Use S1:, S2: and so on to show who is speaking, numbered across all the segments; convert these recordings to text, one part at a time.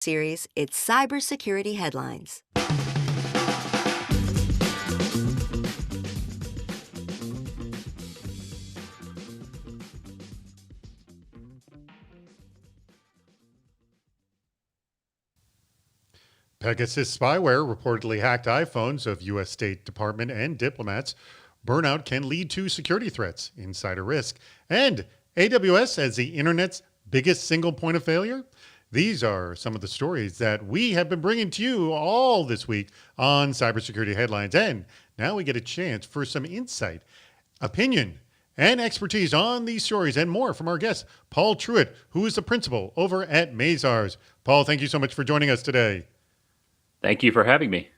S1: Series, it's cybersecurity headlines.
S2: Pegasus spyware reportedly hacked iPhones of U.S. State Department and diplomats. Burnout can lead to security threats, insider risk, and AWS as the internet's biggest single point of failure. These are some of the stories that we have been bringing to you all this week on Cybersecurity Headlines. And now we get a chance for some insight, opinion, and expertise on these stories and more from our guest, Paul Truitt, who is the principal over at Mazars. Paul, thank you so much for joining us today.
S3: Thank you for having me.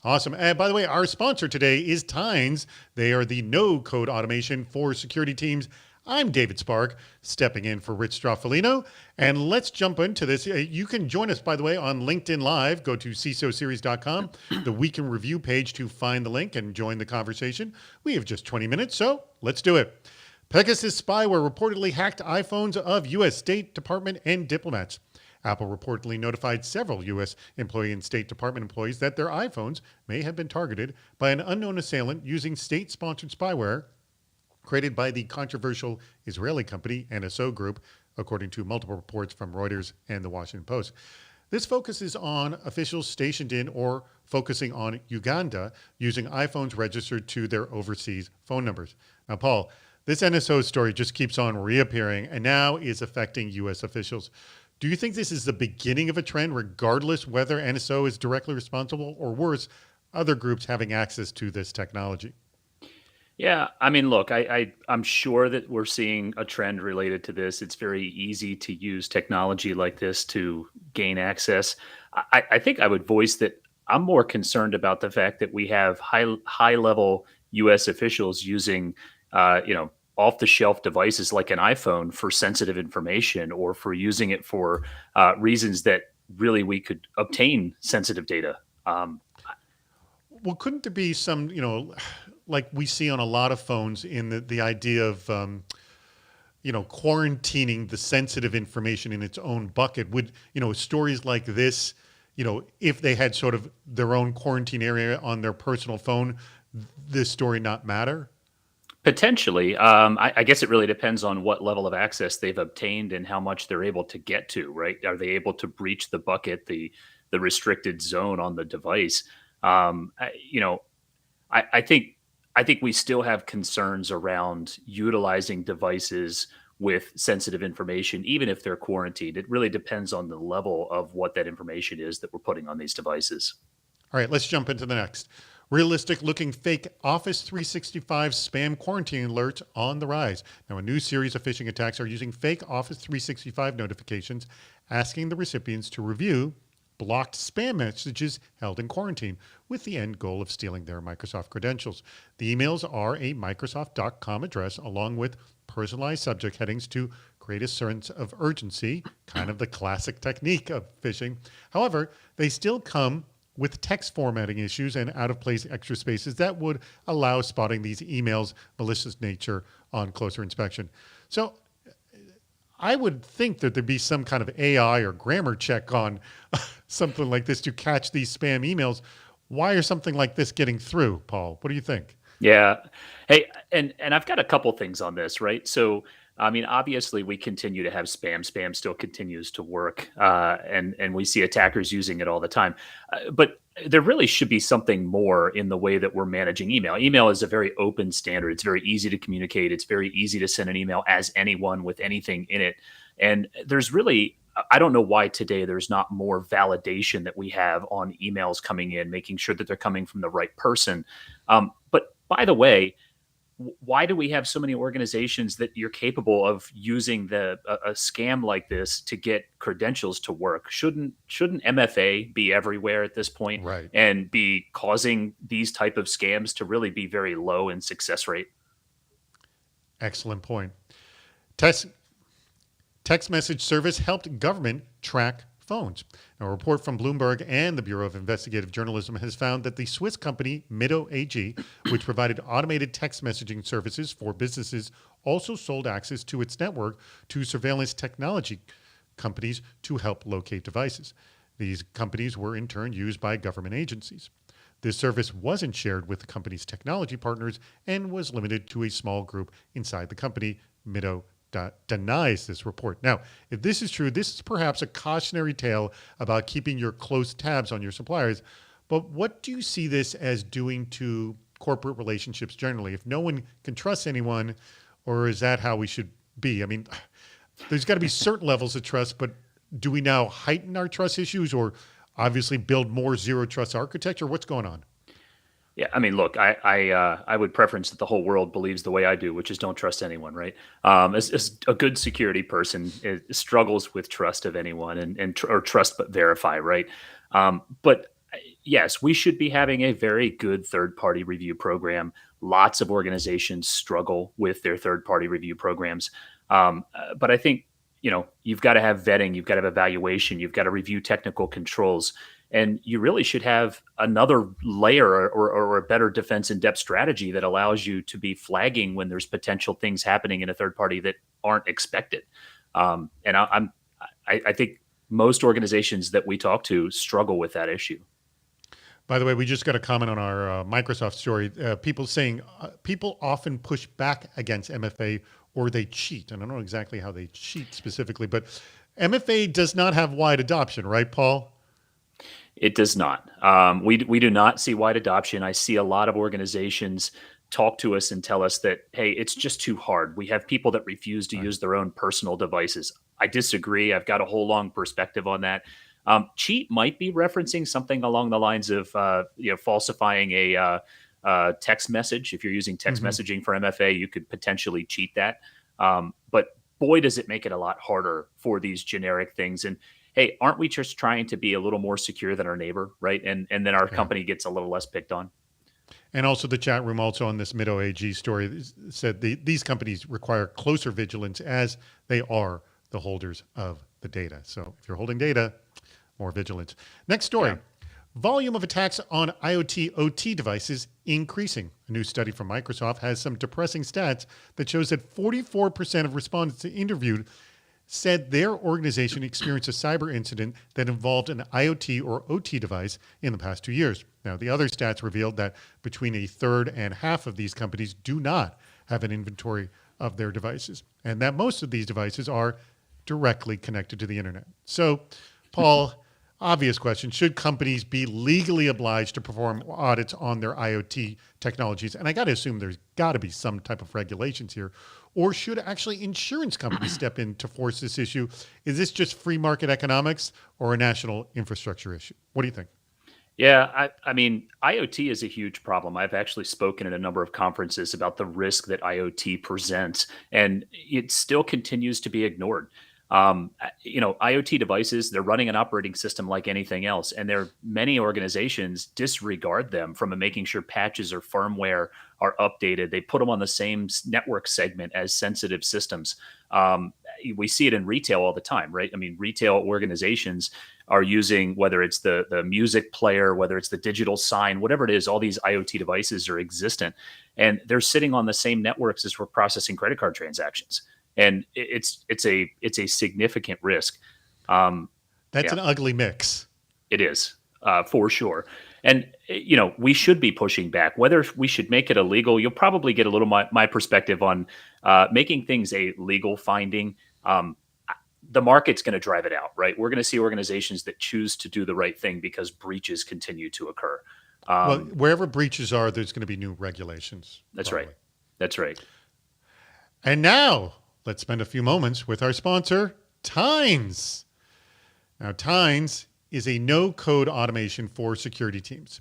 S2: Awesome. And by the way, our sponsor today is Tynes. They are the no-code automation for security teams. I'm David Spark, stepping in for Rich Straffolino. And let's jump into this. You can join us, by the way, on LinkedIn Live. Go to CISOseries.com, the Week in Review page to find the link and join the conversation. We have just 20 minutes, so let's do it. Pegasus spyware reportedly hacked iPhones of U.S. State Department and diplomats. Apple reportedly notified several U.S. employee and State Department employees that their iPhones may have been targeted by an unknown assailant using state-sponsored spyware created by the controversial Israeli company NSO Group, according to multiple reports from Reuters and the Washington Post. This focuses on officials stationed in or focusing on Uganda using iPhones registered to their overseas phone numbers. Now, Paul, this NSO story just keeps on reappearing and now is affecting U.S. officials. Do you think this is the beginning of a trend, regardless whether NSO is directly responsible or worse, other groups having access to this technology?
S3: Yeah, I mean, look, I'm sure that we're seeing a trend related to this. It's very easy to use technology like this to gain access. I think I would voice that I'm more concerned about the fact that we have high level U.S. officials using, off the shelf devices like an iPhone for sensitive information or for using it for reasons that really we could obtain sensitive data.
S2: Well, couldn't there be some, like we see on a lot of phones in the idea of, quarantining the sensitive information in its own bucket? Would, stories like this, if they had sort of their own quarantine area on their personal phone, this story not matter?
S3: Potentially. I guess it really depends on what level of access they've obtained and how much they're able to get to, right? Are they able to breach the bucket, the restricted zone on the device? Um, I, you know, I think we still have concerns around utilizing devices with sensitive information, even if they're quarantined. It really depends on the level of what that information is that we're putting on these devices.
S2: All right, let's jump into the next. Realistic looking fake Office 365 spam quarantine alerts on the rise. Now, a new series of phishing attacks are using fake Office 365 notifications, asking the recipients to review blocked spam messages held in quarantine with the end goal of stealing their Microsoft credentials. The emails are a Microsoft.com address along with personalized subject headings to create a sense of urgency, kind of the classic technique of phishing. However, they still come with text formatting issues and out-of-place extra spaces that would allow spotting these emails' malicious nature on closer inspection. So I would think that there'd be some kind of AI or grammar check on something like this to catch these spam emails. Why is something like this getting through, Paul? What do you think?
S3: Yeah. Hey, and I've got a couple things on this, right? So, I mean, obviously, we continue to have spam. Spam still continues to work, and we see attackers using it all the time. But there really should be something more in the way that we're managing email. Email is a very open standard. It's very easy to communicate. It's very easy to send an email as anyone with anything in it. And there's really, I don't know why today there's not more validation that we have on emails coming in, making sure that they're coming from the right person. But by the way, why do we have so many organizations that you're capable of using a scam like this to get credentials to work? Shouldn't MFA be everywhere at this point
S2: Right.
S3: and be causing these type of scams to really be very low in success rate?
S2: Excellent point. Text, text message service helped government track phones. Now, a report from Bloomberg and the Bureau of Investigative Journalism has found that the Swiss company Mido AG, which provided automated text messaging services for businesses, also sold access to its network to surveillance technology companies to help locate devices. These companies were in turn used by government agencies. This service wasn't shared with the company's technology partners and was limited to a small group inside the company. Mido denies this report. Now, if this is true, this is perhaps a cautionary tale about keeping your close tabs on your suppliers. But what do you see this as doing to corporate relationships generally? If no one can trust anyone, or is that how we should be? I mean, there's got to be certain levels of trust, but do we now heighten our trust issues or obviously build more zero trust architecture? What's going on?
S3: Yeah, I mean, look, I would preference that the whole world believes the way I do, which is don't trust anyone, right? As a good security person struggles with trust of anyone or trust but verify, right? But yes, we should be having a very good third party review program. Lots of organizations struggle with their third party review programs, but I think you've got to have vetting, you've got to have evaluation, you've got to review technical controls. And you really should have another layer or a better defense in depth strategy that allows you to be flagging when there's potential things happening in a third party that aren't expected. I think most organizations that we talk to struggle with that issue.
S2: By the way, we just got a comment on our Microsoft story. People saying people often push back against MFA or they cheat. And I don't know exactly how they cheat specifically, but MFA does not have wide adoption, right, Paul?
S3: It does not. We do not see wide adoption. I see a lot of organizations talk to us and tell us that, hey, it's just too hard. We have people that refuse to use their own personal devices. I disagree. I've got a whole long perspective on that. Cheat might be referencing something along the lines of falsifying a text message. If you're using text messaging for MFA, you could potentially cheat that. But boy, does it make it a lot harder for these generic things. And hey, aren't we just trying to be a little more secure than our neighbor, right? And then our company gets a little less picked on.
S2: And also the chat room also on this Mido AG story said these companies require closer vigilance as they are the holders of the data. So if you're holding data, more vigilance. Next story. Yeah. Volume of attacks on IoT OT devices increasing. A new study from Microsoft has some depressing stats that shows that 44% of respondents interviewed said their organization experienced a cyber incident that involved an IoT or OT device in the past 2 years. Now, the other stats revealed that between a third and half of these companies do not have an inventory of their devices, and that most of these devices are directly connected to the internet. So, Paul, obvious question, should companies be legally obliged to perform audits on their IoT technologies? And I got to assume there's got to be some type of regulations here. Or should actually insurance companies step in to force this issue? Is this just free market economics or a national infrastructure issue? What do you think?
S3: Yeah, I mean, IoT is a huge problem. I've actually spoken at a number of conferences about the risk that IoT presents, and it still continues to be ignored. IoT devices, they're running an operating system like anything else, and many organizations disregard them from making sure patches or firmware are updated. They put them on the same network segment as sensitive systems. We see it in retail all the time, right? I mean, retail organizations are using, whether it's the music player, whether it's the digital sign, whatever it is, all these IoT devices are existent, and they're sitting on the same networks as we're processing credit card transactions. And it's a significant risk.
S2: That's an ugly mix.
S3: It is, for sure. And we should be pushing back. Whether we should make it illegal, you'll probably get a little my perspective on making things a legal finding. The market's going to drive it out, right? We're going to see organizations that choose to do the right thing because breaches continue to occur.
S2: Well, wherever breaches are, there's going to be new regulations.
S3: That's
S2: probably.
S3: Right. That's right.
S2: And now let's spend a few moments with our sponsor, Tines. Now, Tines is a no-code automation for security teams.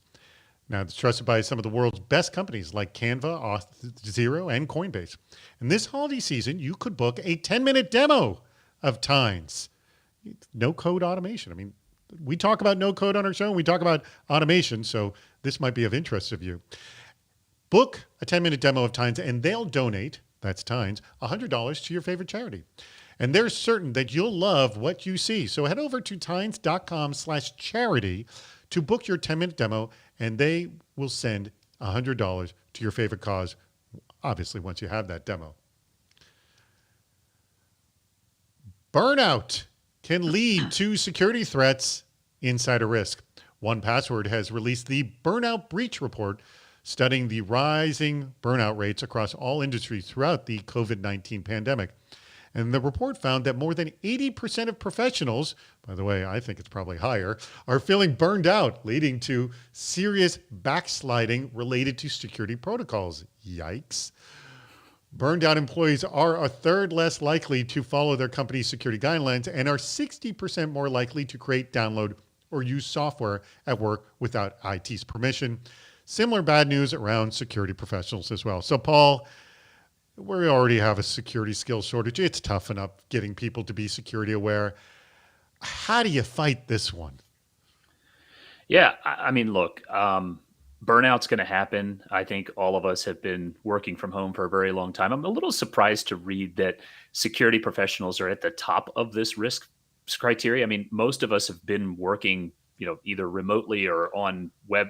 S2: Now, it's trusted by some of the world's best companies like Canva, Auth0, and Coinbase. And this holiday season, you could book a 10-minute demo of Tines. No-code automation. I mean, we talk about no-code on our show, and we talk about automation, so this might be of interest to you. Book a 10-minute demo of Tines, and they'll donate, that's Tines, $100 to your favorite charity. And they're certain that you'll love what you see. So head over to tines.com/charity to book your 10-minute demo, and they will send $100 to your favorite cause, obviously, once you have that demo. Burnout can lead to security threats insider risk. 1Password has released the Burnout Breach Report, studying the rising burnout rates across all industries throughout the COVID-19 pandemic. And the report found that more than 80% of professionals, by the way, I think it's probably higher, are feeling burned out, leading to serious backsliding related to security protocols. Yikes. Burned out employees are a third less likely to follow their company's security guidelines and are 60% more likely to create, download, or use software at work without IT's permission. Similar bad news around security professionals as well. So, Paul, we already have a security skills shortage. It's tough enough getting people to be security aware. How do you fight this one?
S3: Yeah, I mean, look, burnout's going to happen. I think all of us have been working from home for a very long time. I'm a little surprised to read that security professionals are at the top of this risk criteria. I mean, most of us have been working, either remotely or on web,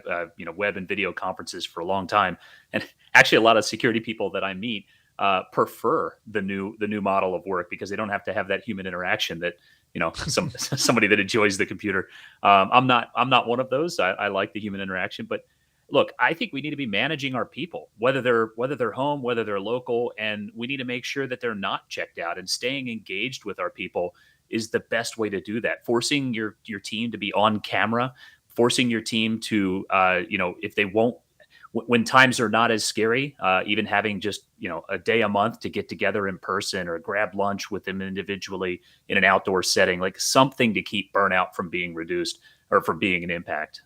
S3: web and video conferences for a long time. And actually, a lot of security people that I meet prefer the new model of work because they don't have to have that human interaction that somebody that enjoys the computer. I'm not one of those. I like the human interaction, but look, I think we need to be managing our people, whether they're home, whether they're local, and we need to make sure that they're not checked out, and staying engaged with our people is the best way to do that. Forcing your team to be on camera, forcing your team to if they won't, when times are not as scary, even having just a day a month to get together in person or grab lunch with them individually in an outdoor setting, like something to keep burnout from being reduced or from being an impact.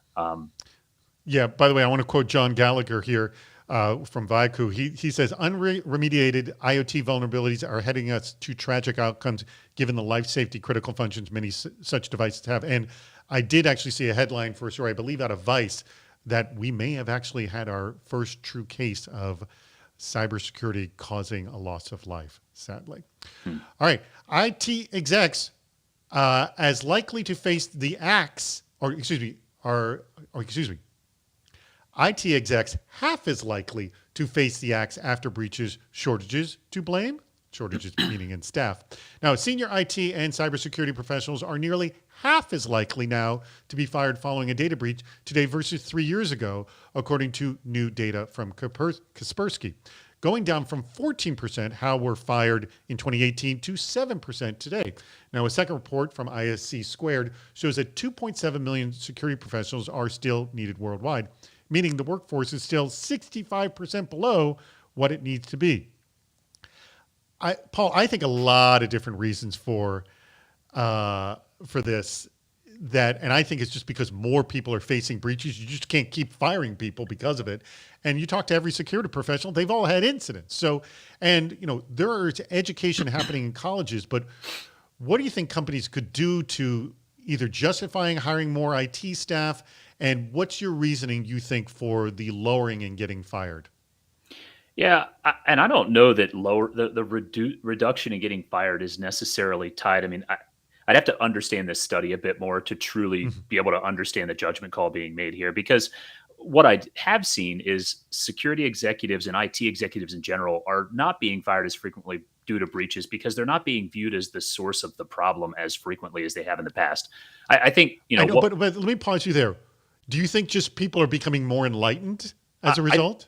S2: Yeah, by the way, I want to quote John Gallagher here from Viaku. He says, unremediated IoT vulnerabilities are heading us to tragic outcomes given the life safety critical functions many such devices have. And I did actually see a headline for a story, I believe out of Vice, that we may have actually had our first true case of cybersecurity causing a loss of life, sadly. All right. IT execs as likely to face the axe, IT execs half as likely to face the axe after breaches, shortages to blame, shortages meaning in staff. Now, senior IT and cybersecurity professionals are nearly half as likely now to be fired following a data breach today versus 3 years ago, according to new data from Kaspersky, going down from 14% how were fired in 2018 to 7% today. Now, a second report from ISC Squared shows that 2.7 million security professionals are still needed worldwide, meaning the workforce is still 65% below what it needs to be. Paul, I think a lot of different reasons for this, and I think it's just because more people are facing breaches. You just can't keep firing people because of it. And you talk to every security professional, they've all had incidents. So, and there is education happening in colleges, but what do you think companies could do to either justifying hiring more IT staff, and what's your reasoning, you think, for the lowering and getting fired?
S3: Yeah, and I don't know that the reduction in getting fired is necessarily tied. I mean, I'd have to understand this study a bit more to truly be able to understand the judgment call being made here, because what I have seen is security executives and IT executives in general are not being fired as frequently due to breaches because they're not being viewed as the source of the problem as frequently as they have in the past. I think,
S2: I know, but let me pause you there. Do you think just people are becoming more enlightened as a result?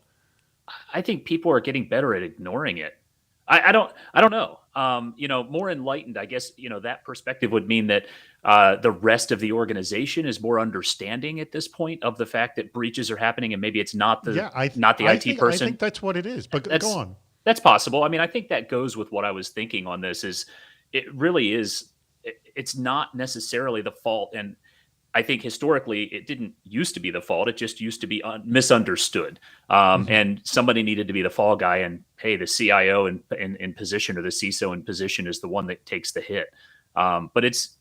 S3: I think people are getting better at ignoring it. I don't know. More enlightened, I guess, that perspective would mean that the rest of the organization is more understanding at this point of the fact that breaches are happening, and maybe it's not the IT person.
S2: I think that's what it is, but go on.
S3: That's possible. I mean, I think that goes with what I was thinking on this. Is it really is? It's not necessarily the fault, and I think historically it didn't used to be the fault. It just used to be misunderstood. And somebody needed to be the fall guy. And hey, the CIO in position or the CISO in position is the one that takes the hit. But it's,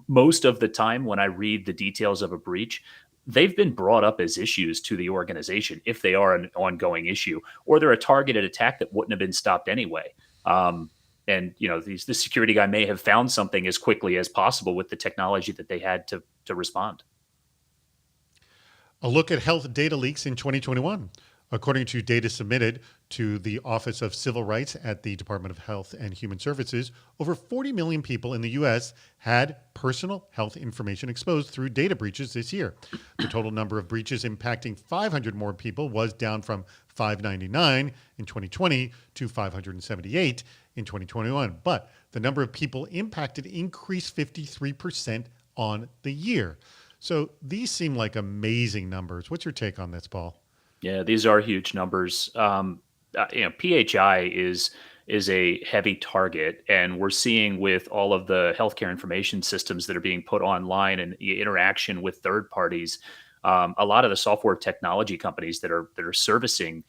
S3: most of the time when I read the details of a breach, they've been brought up as issues to the organization if they are an ongoing issue, or they're a targeted attack that wouldn't have been stopped anyway. And the security guy may have found something as quickly as possible with the technology that they had to respond.
S2: A look at health data leaks in 2021. According to data submitted to the Office of Civil Rights at the Department of Health and Human Services, over 40 million people in the U.S. had personal health information exposed through data breaches this year. The total number of breaches impacting 500 more people was down from 599 in 2020 to 578 in 2021. But the number of people impacted increased 53% on the year. So these seem like amazing numbers. What's your take on this, Paul?
S3: Yeah, these are huge numbers. PHI is a heavy target, and we're seeing with all of the healthcare information systems that are being put online and the interaction with third parties. A lot of the software technology companies that are servicing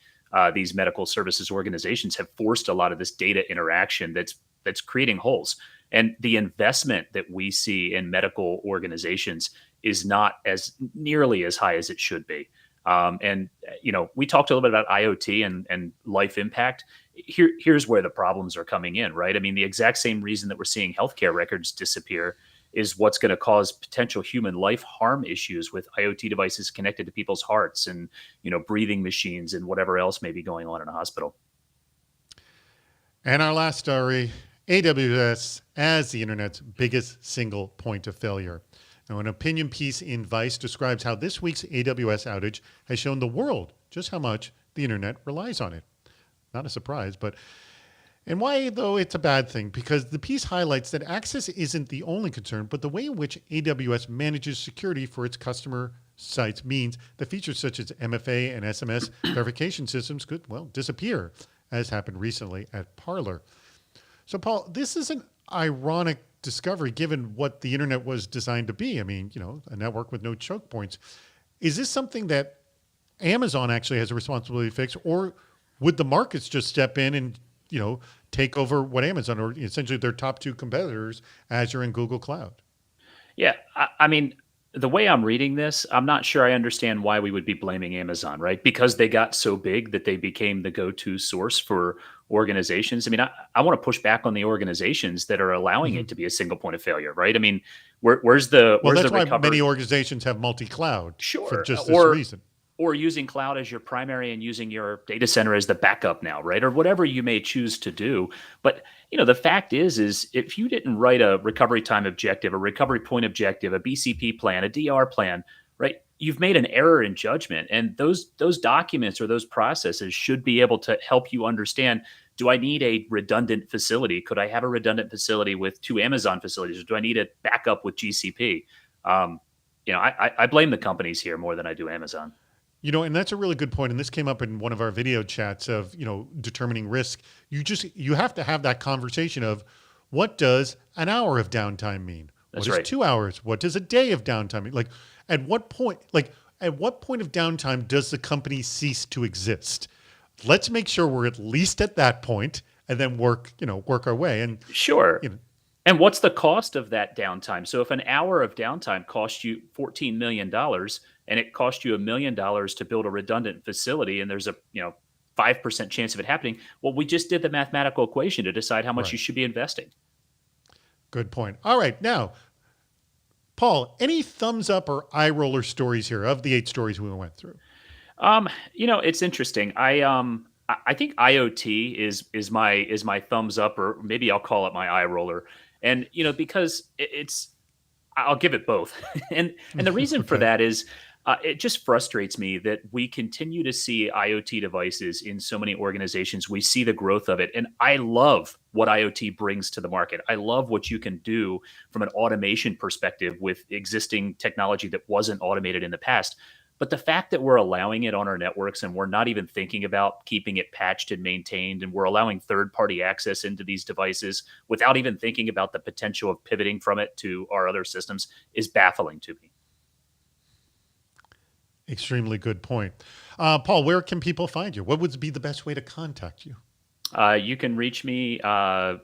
S3: these medical services organizations have forced a lot of this data interaction that's creating holes. And the investment that we see in medical organizations is not as nearly as high as it should be. We talked a little bit about IoT and life impact. Here's where the problems are coming in, right? I mean, the exact same reason that we're seeing healthcare records disappear is what's going to cause potential human life harm issues with IoT devices connected to people's hearts and, breathing machines and whatever else may be going on in a hospital.
S2: And our last story, AWS as the internet's biggest single point of failure. Now, an opinion piece in Vice describes how this week's AWS outage has shown the world just how much the internet relies on it. Not a surprise, and why, though, it's a bad thing, because the piece highlights that access isn't the only concern, but the way in which AWS manages security for its customer sites means that features such as MFA and SMS verification systems could, disappear, as happened recently at Parler. So, Paul, this is an ironic discovery given what the internet was designed to be. I mean, a network with no choke points. Is this something that Amazon actually has a responsibility to fix, or would the markets just step in and, take over what Amazon, or essentially their top two competitors, Azure and Google Cloud?
S3: Yeah, I mean, the way I'm reading this, I'm not sure I understand why we would be blaming Amazon, right? Because they got so big that they became the go-to source for organizations. I mean, I want to push back on the organizations that are allowing it to be a single point of failure, right? I mean, where's the
S2: that's why
S3: recovery?
S2: many organizations have multi-cloud for
S3: Sure,
S2: just this reason.
S3: or using cloud as your primary and using your data center as the backup now, right? Or whatever you may choose to do. But the fact is if you didn't write a recovery time objective, a recovery point objective, a BCP plan, a DR plan, right? You've made an error in judgment, and those documents or those processes should be able to help you understand: do I need a redundant facility? Could I have a redundant facility with two Amazon facilities? Or do I need a backup with GCP? I blame the companies here more than I do Amazon.
S2: And that's a really good point. And this came up in one of our video chats of, determining risk. You have to have that conversation of, what does an hour of downtime mean?
S3: That's
S2: what
S3: right.
S2: is 2 hours? What does a day of downtime mean? At what point of downtime does the company cease to exist? Let's make sure we're at least at that point, and then work our way. And
S3: sure. And what's the cost of that downtime? So if an hour of downtime costs you $14 million and it cost you $1 million to build a redundant facility, and there's a 5% chance of it happening, well, we just did the mathematical equation to decide how much
S2: Right.
S3: you should be investing.
S2: Good point. All right, now, Paul, any thumbs up or eye roller stories here of the 8 stories we went through?
S3: It's interesting. I think IoT is my thumbs up, or maybe I'll call it my eye roller. And because I'll give it both. and the reason for that is it just frustrates me that we continue to see IoT devices in so many organizations. We see the growth of it, and I love what IoT brings to the market. I love what you can do from an automation perspective with existing technology that wasn't automated in the past. But the fact that we're allowing it on our networks and we're not even thinking about keeping it patched and maintained, and we're allowing third-party access into these devices without even thinking about the potential of pivoting from it to our other systems is baffling to me.
S2: Extremely good point. Paul, where can people find you? What would be the best way to contact you?
S3: You can reach me, via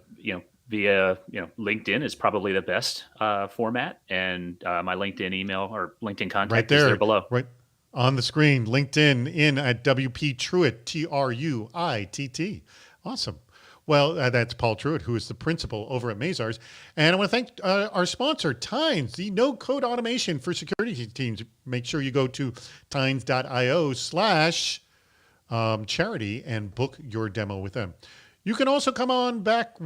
S3: LinkedIn is probably the best format, and my LinkedIn email or LinkedIn contact
S2: Right
S3: is
S2: there,
S3: there below.
S2: right on the screen. LinkedIn in at WP Truitt, Truitt. Awesome. Well, that's Paul Truitt, who is the principal over at Mazars. And I want to thank our sponsor, Tines, the no-code automation for security teams. Make sure you go to tines.io/ charity and book your demo with them. You can also come on back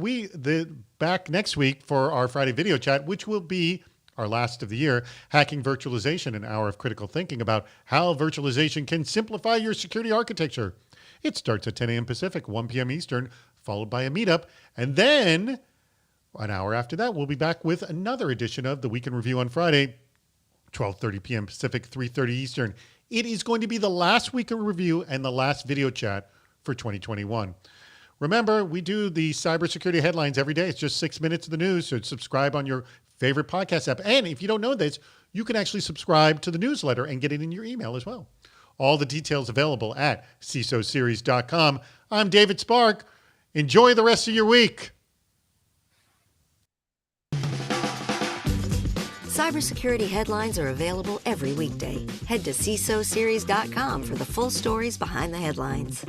S2: next week for our Friday video chat, which will be our last of the year, Hacking Virtualization, an hour of critical thinking about how virtualization can simplify your security architecture. It starts at 10 a.m. Pacific, 1 p.m. Eastern, followed by a meetup. And then an hour after that, we'll be back with another edition of the Week in Review on Friday, 12:30 p.m. Pacific, 3:30 Eastern. It is going to be the last Week in Review and the last video chat for 2021. Remember, we do the cybersecurity headlines every day. It's just 6 minutes of the news, so subscribe on your favorite podcast app. And if you don't know this, you can actually subscribe to the newsletter and get it in your email as well. All the details available at CISOseries.com. I'm David Spark. Enjoy the rest of your week.
S1: Cybersecurity headlines are available every weekday. Head to CISOseries.com for the full stories behind the headlines.